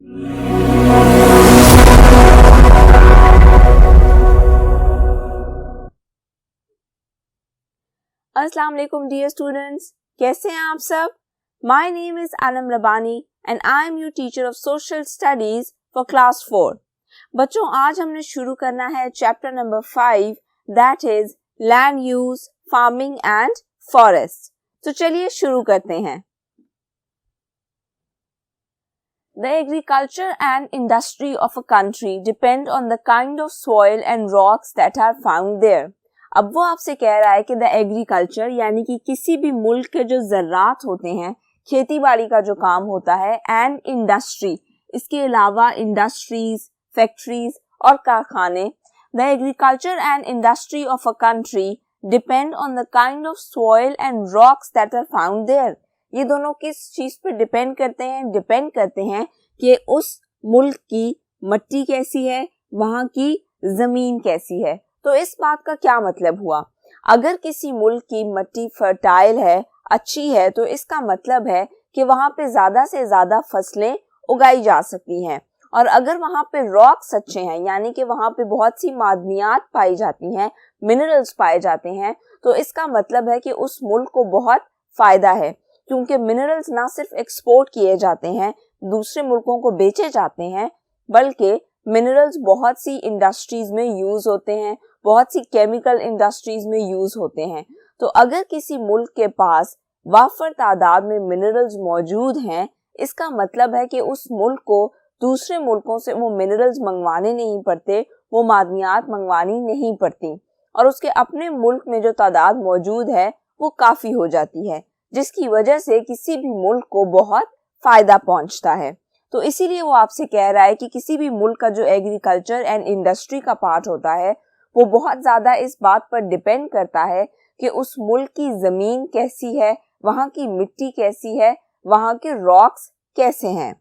अस्सलाम वालेकुम dear students, कैसे हैं आप सब? My name is Alam Rabbani and I am your teacher of social studies for class 4। बच्चों, आज हमने शुरू करना है chapter number 5, that is land use, farming and forest. तो चलिए शुरू करते हैं। The agriculture and industry of a country depend on the kind of soil and rocks that are found there. अब वो आपसे कह रहा है कि द एग्रीकल्चर यानी कि किसी भी मुल्क के जो ज़रात होते हैं, खेती बाड़ी का जो काम होता है, एंड इंडस्ट्री, इसके अलावा इंडस्ट्रीज, फैक्ट्रीज और कारखाने, the agriculture and industry of a country depend on the kind of soil and rocks that are found there. ये दोनों किस चीज पे डिपेंड करते हैं कि उस मुल्क की मिट्टी कैसी है, वहां की जमीन कैसी है। तो इस बात का क्या मतलब हुआ? अगर किसी मुल्क की मिट्टी फर्टाइल है, अच्छी है, तो इसका मतलब है कि वहां पे ज्यादा से ज्यादा फसलें उगाई जा सकती हैं। और अगर वहां पे रॉक्स अच्छे हैं, यानी कि वहां पे बहुत सी मादनियात पाई जाती हैं, मिनरल्स पाए जाते हैं, तो इसका मतलब है कि उस मुल्क को बहुत फायदा है, क्योंकि मिनरल्स ना सिर्फ एक्सपोर्ट किए जाते हैं, दूसरे मुल्कों को बेचे जाते हैं, बल्कि मिनरल्स बहुत सी इंडस्ट्रीज में यूज होते हैं, बहुत सी केमिकल इंडस्ट्रीज में यूज होते हैं। तो अगर किसी मुल्क के पास वाफर तादाद में मिनरल्स मौजूद हैं, इसका मतलब है कि उस मुल्क को दूसरे मुल्कों से वो मिनरल्स मंगवाने नहीं पड़ते, वो मादनियात मंगवानी नहीं पड़ती, और उसके अपने मुल्क में जो तादाद मौजूद है वो काफी हो जाती है, जिसकी वजह से किसी भी मुल्क को बहुत फायदा पहुंचता है। तो इसीलिए वो आपसे कह रहा है कि किसी भी मुल्क का जो एग्रीकल्चर एंड इंडस्ट्री का पार्ट होता है वो बहुत ज्यादा इस बात पर डिपेंड करता है कि उस मुल्क की जमीन कैसी है, वहां की मिट्टी कैसी है, वहां के रॉक्स कैसे हैं।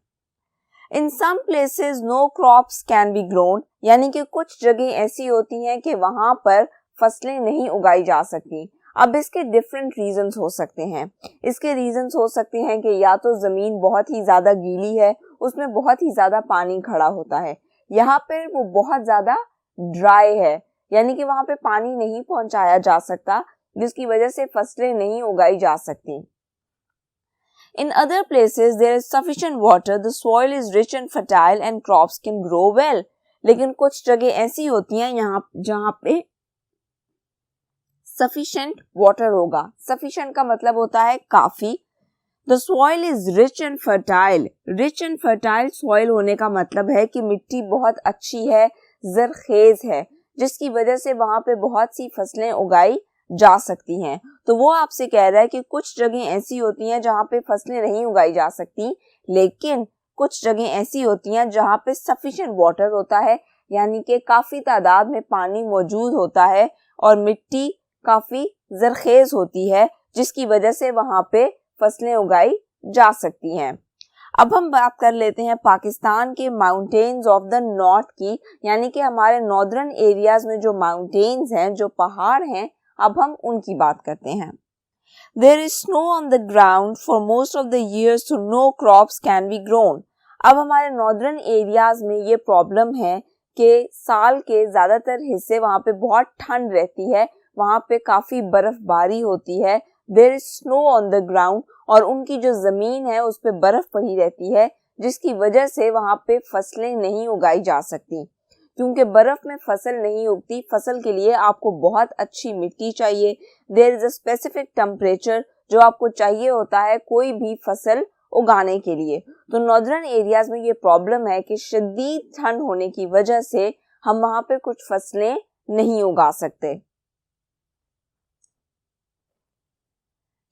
In some places no crops can be grown, यानी कि कुछ जगह ऐसी होती हैं कि वहां पर फसलें नहीं उगाई जा सकती। अब इसके डिफरेंट रीजंस हो सकते हैं। इसके रीजंस हो सकते हैं कि या तो जमीन बहुत ही ज्यादा गीली है, उसमें बहुत ही ज्यादा पानी खड़ा होता है, यहाँ पर वो बहुत ज्यादा ड्राई है, यानी कि वहां पे पानी नहीं पहुंचाया जा सकता, जिसकी वजह से फसलें नहीं उगाई जा सकती। In other places there is sufficient water, the soil is rich and fertile and crops can grow well. लेकिन कुछ जगह ऐसी होती हैं यहाँ जहाँ पे sufficient water होगा। sufficient का मतलब होता है काफी। The soil is rich and fertile. Rich and fertile soil होने का मतलब है कि मिट्टी बहुत अच्छी है, जरखेज है, जिसकी वजह से वहां पे बहुत सी फसलें उगाई जा सकती हैं। तो वो आपसे कह रहा है कि कुछ जगह ऐसी होती हैं जहां पे फसलें नहीं उगाई जा सकती, लेकिन कुछ जगह ऐसी होती हैं जहां पे सफिशिएंट वाटर होता है, यानी कि काफी तादाद में पानी मौजूद होता है और मिट्टी काफी जरखेज होती है, जिसकी वजह से वहां पे फसलें उगाई जा सकती हैं। अब हम बात कर लेते हैं पाकिस्तान के माउंटेन्स ऑफ द नॉर्थ की, यानी कि हमारे नॉर्दर्न एरियाज में जो माउंटेन्स हैं, जो पहाड़ हैं, अब हम उनकी बात करते हैं। There is snow on the ground for most of the years, so no crops can be grown. अब हमारे नॉर्दर्न एरियाज में ये प्रॉब्लम है कि साल के ज्यादातर हिस्से वहां पे बहुत ठंड रहती है, वहां पे काफी बर्फबारी होती है। There is snow on the ground, और उनकी जो जमीन है उस पे बर्फ पड़ी रहती है, जिसकी वजह से वहां पे फसलें नहीं उगाई जा सकती। क्योंकि बर्फ में फसल नहीं उगती, फसल के लिए आपको बहुत अच्छी मिट्टी चाहिए। There is a specific temperature जो आपको चाहिए होता है कोई भी फसल उगाने के लिए। तो नॉर्दर्न एरियाज में ये प्रॉब्लम है कि शदीद ठंड होने की वजह से हम वहां पे कुछ फसलें नहीं उगा सकते।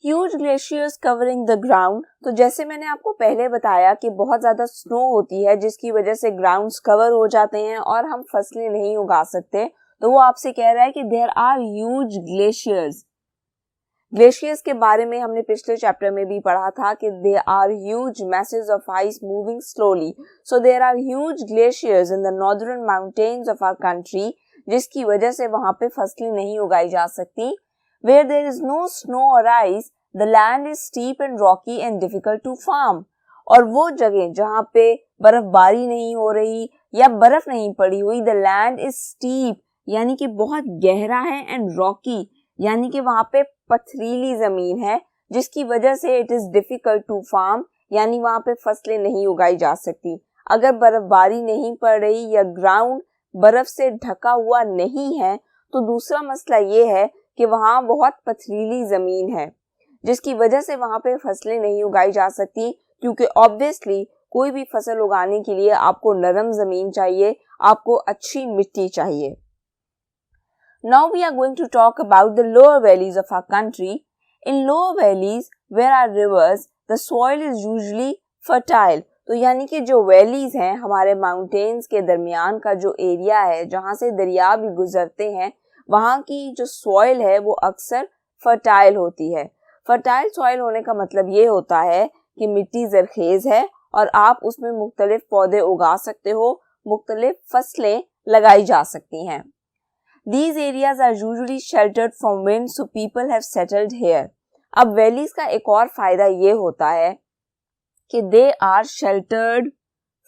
Huge glaciers covering the ground, तो जैसे मैंने आपको पहले बताया कि बहुत ज्यादा स्नो होती है, जिसकी वजह से ग्राउंड्स कवर हो जाते हैं और हम फसलें नहीं उगा सकते। तो वो आपसे कह रहा है कि there are huge glaciers. Glaciers के बारे में हमने पिछले चैप्टर में भी पढ़ा था कि there are huge masses of ice moving slowly. So there are huge glaciers in the northern mountains of our country, जिसकी वजह से वहां पे फसलें नहीं उगाई जा सकती। Where there is no snow or ice, the land is steep and rocky and difficult to farm. और वो जगह जहाँ पे बर्फबारी नहीं हो रही या बर्फ नहीं पड़ी हुई। द लैंड इज स्टीप यानी कि बहुत गहरा है, एंड रॉकी यानी कि वहां पे पथरीली जमीन है, जिसकी वजह से it is difficult to farm यानी वहां पे फसलें नहीं उगाई जा सकती। अगर बर्फबारी नहीं पड़ रही या ग्राउंड बर्फ से ढका हुआ नहीं है तो दूसरा मसला ये है कि वहां बहुत पथरीली जमीन है, जिसकी वजह से वहां पे फसलें नहीं उगाई जा सकती, क्योंकि ऑब्वियसली कोई भी फसल उगाने के लिए आपको नरम जमीन चाहिए, आपको अच्छी मिट्टी चाहिए। Now we are going to talk about the lower valleys of our country. In lower valleys where are rivers, the soil is usually fertile. तो यानी कि जो वैलीज हैं, हमारे माउंटेन्स के दरमियान का जो एरिया है जहाँ से दरिया भी गुजरते हैं, वहाँ की जो सॉइल है वो अक्सर फर्टाइल होती है। फर्टाइल सॉइल होने का मतलब ये होता है कि मिट्टी जरखेज है और आप उसमें मुख्तलिफ पौधे उगा सकते हो, मुख्तलिफ फसलें लगाई जा सकती हैं। These areas are usually sheltered from wind, so people have settled here. अब वैलीज का एक और फायदा ये होता है कि they are sheltered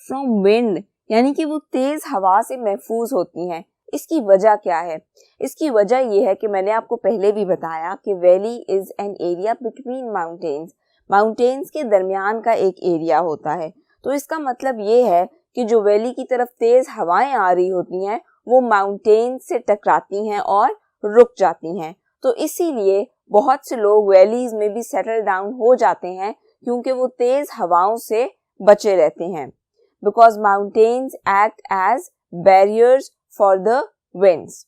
from wind, यानी कि वो तेज हवा से महफूज होती हैं। इसकी वजह क्या है? इसकी वजह ये है कि मैंने आपको पहले भी बताया कि valley is an area between mountains, mountains के दरमियान का एक एरिया होता है। तो इसका मतलब ये है कि जो वैली की तरफ तेज हवाएं आ रही होती हैं वो माउंटेन से टकराती हैं और रुक जाती हैं। तो इसीलिए बहुत से लोग वैलीज में भी सेटल डाउन हो जाते हैं, क्योंकि वो तेज हवाओं से बचे रहते हैं। Because mountains act as barriers for the winds.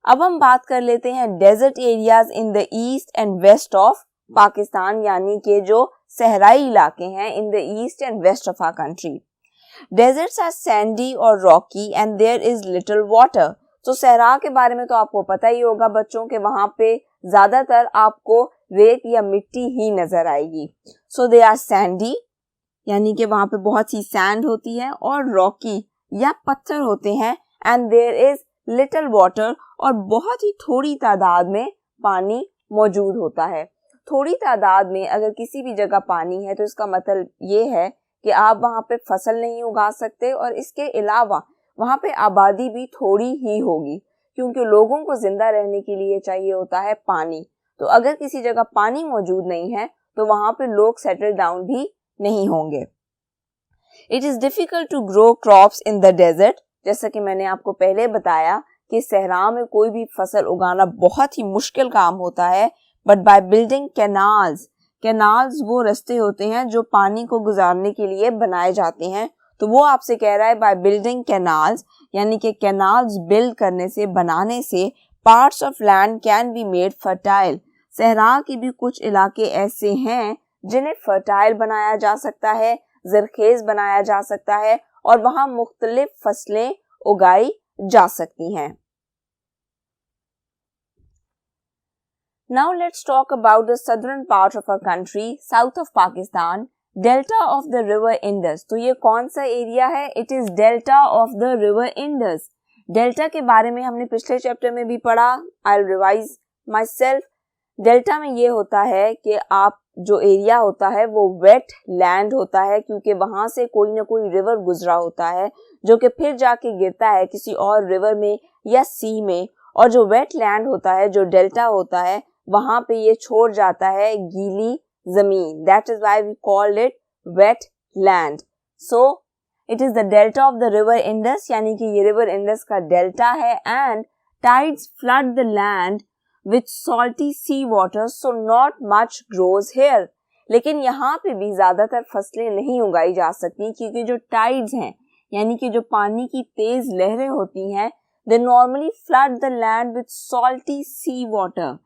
अब हम बात कर लेते हैं desert areas in the east and west of Pakistan, यानी कि जो सहराई इलाके हैं in the east and west of our country. Deserts are sandy or rocky and there is little water. तो सहरा के बारे में तो आपको पता ही होगा बच्चों के, वहां पे ज्यादातर आपको रेत या मिट्टी ही नजर आएगी। So they are sandy यानी कि वहां पे बहुत सी सैंड होती है, और रॉकी या पत्थर होते हैं, and there is little water और बहुत ही थोड़ी तादाद में पानी मौजूद होता है। थोड़ी तादाद में अगर किसी भी जगह पानी है तो इसका मतलब ये है कि आप वहाँ पे फसल नहीं उगा सकते, और इसके अलावा वहाँ पे आबादी भी थोड़ी ही होगी, क्योंकि लोगों को जिंदा रहने के लिए चाहिए होता है पानी। तो अगर किसी जगह पानी मौजूद नहीं है तो वहाँ पे लोग सेटल डाउन भी नहीं होंगे। It is difficult to grow crops in the desert. जैसा कि मैंने आपको पहले बताया कि सहरा में कोई भी फसल उगाना बहुत ही मुश्किल काम होता है, but by building canals, canals वो रास्ते होते हैं जो पानी को गुजारने के लिए बनाए जाते हैं। तो वो आपसे कह रहा है बाय बिल्डिंग कैनाल्स, यानी कि कैनाल्स बिल्ड करने से, बनाने से parts of land can be made fertile. सहरा के भी कुछ इलाके ऐसे हैं जिन्हें फर्टाइल बनाया जा सकता है, जरखेज बनाया जा सकता है, और वहां मुख्तलिफ फसलें उगाई जा सकती हैं। Now let's talk about the southern part of our country, south of Pakistan, delta of the river Indus. तो ये कौन सा एरिया है? It is delta of the river Indus. Delta के बारे में हमने पिछले चैप्टर में भी पढ़ा। I'll revise myself. डेल्टा में ये होता है कि आप जो एरिया होता है वो वेट लैंड होता है, क्योंकि वहां से कोई ना कोई रिवर गुजरा होता है जो कि फिर जाके गिरता है किसी और रिवर में या सी में, और जो वेट लैंड होता है, जो डेल्टा होता है, वहां पे ये छोड़ जाता है गीली जमीन। That is why we called it wet land. So it is the delta of the river Indus, यानी कि ये रिवर इंडस का डेल्टा है। And tides flood the land with salty sea water, so not much grows here. लेकिन यहाँ पे भी ज्यादातर फसलें नहीं उगाई जा सकती, क्योंकि जो टाइड्स हैं, यानी कि जो पानी की तेज लहरें होती हैं, they normally flood the land with salty sea water.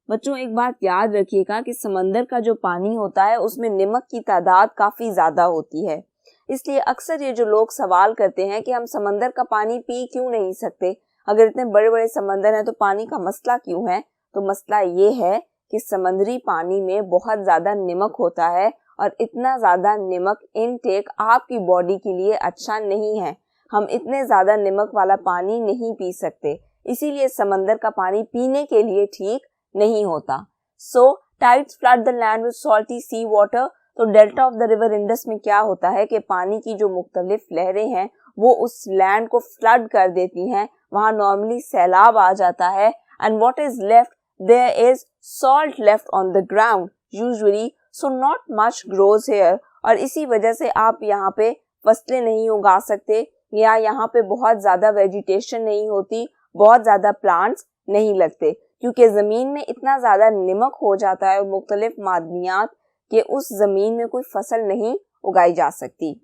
बच्चों एक बात याद रखिएगा कि समंदर का जो पानी होता है उसमें नमक की तादाद काफी ज्यादा होती है, इसलिए अक्सर ये जो लोग सवाल करते हैं कि हम समंदर का पानी पी क्यों नहीं सकते, अगर इतने बड़े बड़े समंदर हैं तो पानी का मसला क्यों है? तो मसला ये है कि समंदरी पानी में बहुत ज्यादा नमक होता है, और इतना ज्यादा नमक इनटेक आपकी बॉडी के लिए अच्छा नहीं है। हम इतने ज्यादा नमक वाला पानी नहीं पी सकते, इसीलिए समंदर का पानी पीने के लिए ठीक नहीं होता। So tides flood the land with salty sea water, तो delta of the river Indus में क्या होता है कि पानी की जो मुख्तलिफ लहरें हैं वो उस लैंड को फ्लड कर देती हैं, वहां नॉर्मली सैलाब आ जाता है, and what is left, there is salt left on the ground usually, so not much grows here, और इसी वजह से आप यहाँ पे फसलें नहीं उगा सकते या यहाँ पे बहुत ज्यादा वेजिटेशन नहीं होती, बहुत ज्यादा प्लांट्स नहीं लगते, क्योंकि जमीन में इतना ज्यादा नमक हो जाता है और मुख्तलिफ मादनियात कि उस जमीन में कोई फसल नहीं उगाई जा सकती।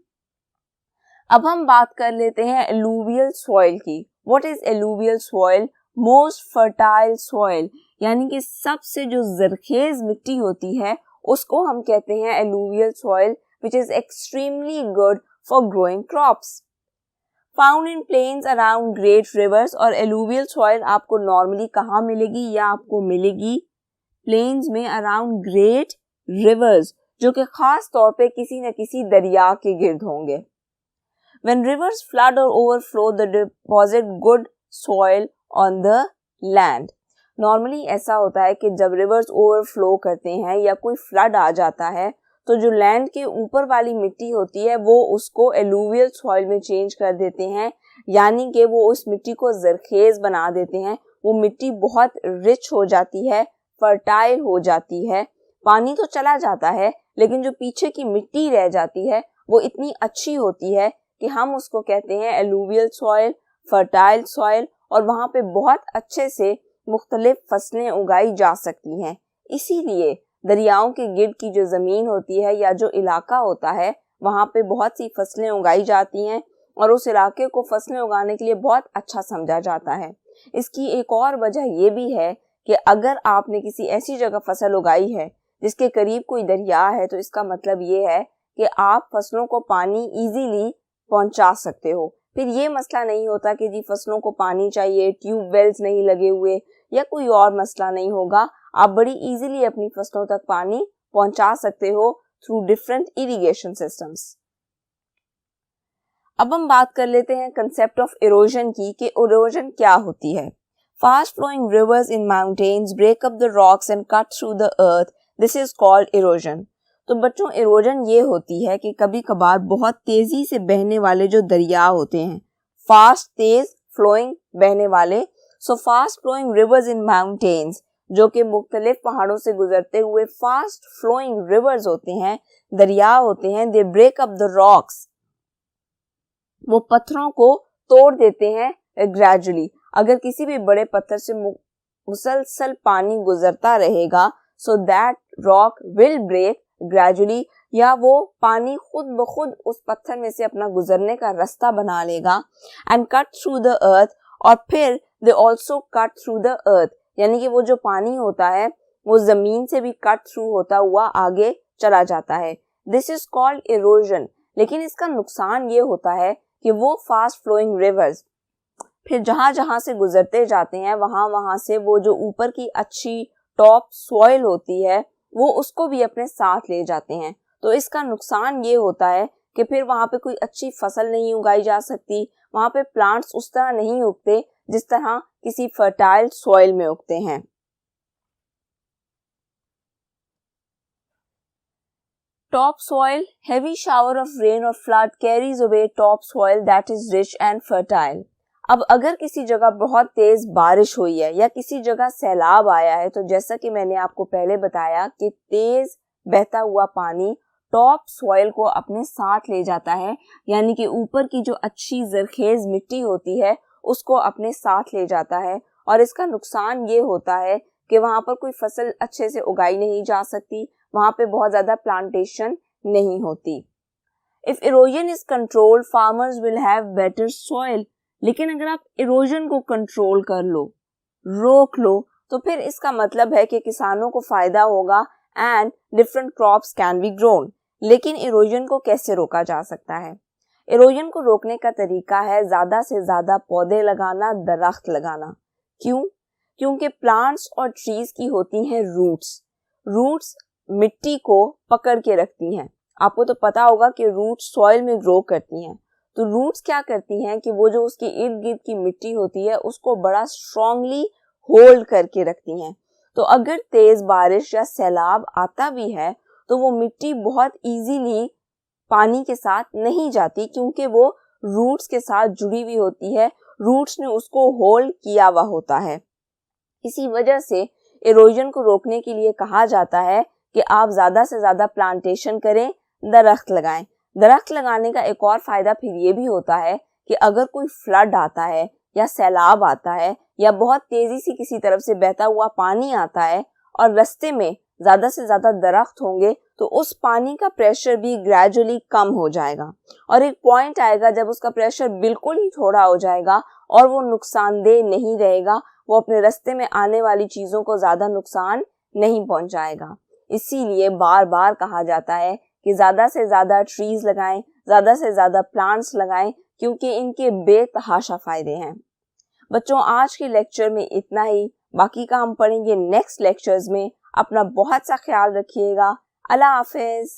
अब हम बात कर लेते हैं एलुवियल सॉइल की। What is alluvial soil? Most fertile soil, यानी कि सबसे जो जरखेज मिट्टी होती है उसको हम कहते हैं alluvial soil, which is extremely good for growing crops. Found in plains around great rivers, और alluvial soil आपको normally कहाँ मिलेगी या आपको मिलेगी plains में around great rivers, जो कि खास तौर पे किसी न किसी दरिया के गिर्द होंगे। When rivers flood or overflow, they deposit good soil on the land. Normally ऐसा होता है कि जब rivers overflow करते हैं या कोई flood आ जाता है तो जो लैंड के ऊपर वाली मिट्टी होती है वो उसको एलुवियल सॉइल में चेंज कर देते हैं, यानी कि वो उस मिट्टी को जरखेज बना देते हैं। वो मिट्टी बहुत रिच हो जाती है, फर्टाइल हो जाती है, पानी तो चला जाता है लेकिन जो पीछे की मिट्टी रह जाती है वो इतनी अच्छी होती है कि हम उसको कहते हैं एलुवियल सॉइल, फर्टाइल सॉइल, और वहाँ पे बहुत अच्छे से मुख्तलिफ फसलें उगाई जा सकती हैं। इसीलिए दरियाओं के गिर्द की जो ज़मीन होती है या जो इलाका होता है वहाँ पे बहुत सी फसलें उगाई जाती हैं और उस इलाके को फसलें उगाने के लिए बहुत अच्छा समझा जाता है। इसकी एक और वजह ये भी है कि अगर आपने किसी ऐसी जगह फसल उगाई है जिसके करीब कोई दरिया है तो इसका मतलब ये है कि आप फसलों को पानी इजीली पहुंचा सकते हो। फिर ये मसला नहीं होता कि जी फसलों को पानी चाहिए, ट्यूब वेल्स नहीं लगे हुए या कोई और मसला नहीं होगा, आप बड़ी इजीली अपनी फसलों तक पानी पहुंचा सकते हो थ्रू डिफरेंट इरिगेशन सिस्टम्स। अब हम बात कर लेते हैं कंसेप्ट ऑफ इरोजन की कि इरोजन क्या होती है। Fast flowing rivers in mountains break up the rocks and cut through the earth, this is called erosion. तो बच्चों इरोजन ये होती है कि कभी कभार बहुत तेजी से बहने वाले जो दरिया होते हैं, फास्ट तेज फ्लोइंग बहने वाले, so fast flowing rivers in mountains, जो कि मुख्तलिफ पहाड़ों से गुजरते हुए फास्ट फ्लोइंग रिवर्स होते हैं, दरिया होते हैं, they break up the rocks, वो पत्थरों को तोड़ देते हैं ग्रेजुअली। अगर किसी भी बड़े पत्थर से मुसलसल पानी गुजरता रहेगा so that rock will break gradually, या वो पानी खुद ब खुद उस पत्थर में से अपना गुजरने का रास्ता बना लेगा, एंड कट थ्रू द अर्थ, और फिर they also cut through the अर्थ, यानी कि वो जो पानी होता है वो जमीन से भी कट थ्रू होता हुआ आगे चला जाता है। This is called erosion. लेकिन इसका नुकसान ये होता है कि वो फास्ट फ्लोइंग रिवर्स फिर जहां जहां से गुजरते जाते हैं वहां से वो जो ऊपर की अच्छी टॉप सॉइल होती है वो उसको भी अपने साथ ले जाते हैं। तो इसका नुकसान ये होता है कि फिर वहां पे कोई अच्छी फसल नहीं उगाई जा सकती, वहां पे प्लांट्स उस तरह नहीं उगते जिस तरह किसी फर्टाइल सॉइल में उगते हैं। Top soil, heavy shower of rain और flood carries away top soil that is rich and fertile. अब अगर किसी जगह बहुत तेज बारिश हुई है या किसी जगह सैलाब आया है तो जैसा कि मैंने आपको पहले बताया कि तेज बहता हुआ पानी टॉप सॉइल को अपने साथ ले जाता है, यानी कि ऊपर की जो अच्छी जरखेज मिट्टी होती है उसको अपने साथ ले जाता है, और इसका नुकसान ये होता है कि वहां पर कोई फसल अच्छे से उगाई नहीं जा सकती, वहां पे बहुत ज्यादा प्लांटेशन नहीं होती। If erosion is controlled farmers will have better soil. लेकिन अगर आप इरोजन को कंट्रोल कर लो, रोक लो, तो फिर इसका मतलब है कि किसानों को फायदा होगा and different crops can be grown. लेकिन इरोजन को कैसे रोका जा सकता है? इरोजन को रोकने का तरीका है ज्यादा से ज्यादा पौधे लगाना, दरख्त लगाना। क्यों? क्योंकि प्लांट्स और ट्रीज की होती हैं रूट्स मिट्टी को पकड़ के रखती हैं। आपको तो पता होगा कि रूट्स सॉइल में ग्रो करती हैं। तो रूट्स क्या करती हैं कि वो जो उसके इर्द गिर्द की मिट्टी होती है उसको बड़ा स्ट्रांगली होल्ड करके रखती हैं। तो अगर तेज बारिश या सैलाब आता भी है तो वो मिट्टी बहुत इजीली पानी के साथ नहीं जाती, क्योंकि वो रूट्स के साथ जुड़ी हुई होती है, रूट्स ने उसको होल्ड किया हुआ होता है। इसी वजह से इरोजन को रोकने के लिए कहा जाता है कि आप ज्यादा से ज्यादा प्लांटेशन करें, दरख्त लगाएं। दरख्त लगाने का एक और फायदा फिर ये भी होता है कि अगर कोई फ्लड आता है या सैलाब आता है या बहुत तेजी से किसी तरफ से बहता हुआ पानी आता है और रास्ते में ज्यादा से ज्यादा दरख्त होंगे, तो उस पानी का प्रेशर भी ग्रेजुअली कम हो जाएगा और एक पॉइंट आएगा जब उसका प्रेशर बिल्कुल ही थोड़ा हो जाएगा और वो नुकसानदेह नहीं रहेगा, वो अपने रास्ते में आने वाली चीजों को ज्यादा नुकसान नहीं पहुंचाएगा। इसीलिए बार बार कहा जाता है कि ज्यादा से ज्यादा ट्रीज लगाएं, ज्यादा से ज्यादा प्लांट्स लगाएं, क्योंकि इनके बेतहाशा फायदे हैं। बच्चों, आज के लेक्चर में इतना ही, बाकी का हम पढ़ेंगे नेक्स्ट लेक्चर्स में। अपना बहुत सा ख्याल रखिएगा। अल्लाह हाफिज।